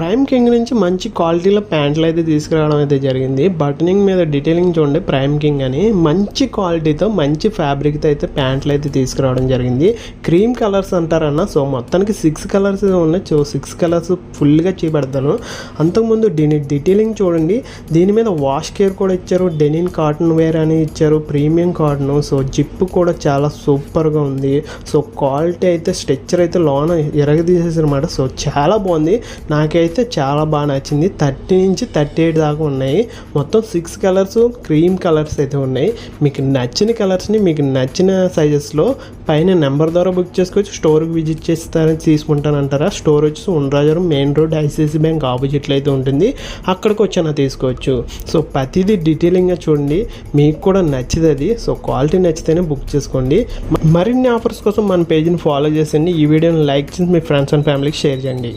Prime king నుంచి మంచి క్వాలిటీలో ప్యాంట్లు అయితే తీసుకురావడం అయితే జరిగింది. బటనింగ్ మీద డీటెయిలింగ్ చూడండి, ప్రైమ్ కింగ్ అని మంచి క్వాలిటీతో మంచి ఫ్యాబ్రిక్తో అయితే ప్యాంట్లు అయితే తీసుకురావడం జరిగింది. Cream colours అంటారన్న. సో మొత్తానికి 6 కలర్స్ ఉన్నాయి. సో 6 కలర్స్ ఫుల్గా చూపెడతాను. అంతకుముందు దీని డీటెయిలింగ్ చూడండి, దీని మీద వాష్ కేర్ కూడా ఇచ్చారు, డెనిన్ కాటన్ వేర్ అని ఇచ్చారు, ప్రీమియం కాటన్. సో జిప్ కూడా చాలా సూపర్గా ఉంది. సో క్వాలిటీ అయితే స్ట్రెచ్చర్ అయితే లోన ఎరగదీసేసారు అనమాట. సో చాలా బాగుంది, నాకైతే చాలా బాగా నచ్చింది. 30 నుంచి 38 దాకా ఉన్నాయి. మొత్తం 6 కలర్స్ క్రీమ్ కలర్స్ అయితే ఉన్నాయి. మీకు నచ్చిన కలర్స్ని మీకు నచ్చిన సైజెస్లో పైన నెంబర్ ద్వారా బుక్ చేసుకోవచ్చు. స్టోర్కి విజిట్ చేస్తారని తీసుకుంటానంటారా? స్టోర్ వచ్చి Undrajavaram main road ICICI bank ఆపోజిట్లో అయితే ఉంటుంది. అక్కడికి వచ్చినా తీసుకోవచ్చు. సో ప్రతిదీ డీటెయిలింగ్గా చూడండి, మీకు కూడా నచ్చింది. సో క్వాలిటీ నచ్చితేనే బుక్ చేసుకోండి. మరిన్ని ఆఫర్స్ కోసం మన పేజ్ని ఫాలో చేసండి. ఈ వీడియోని లైక్ చేసి మీ ఫ్రెండ్స్ అండ్ ఫ్యామిలీకి షేర్ చేయండి.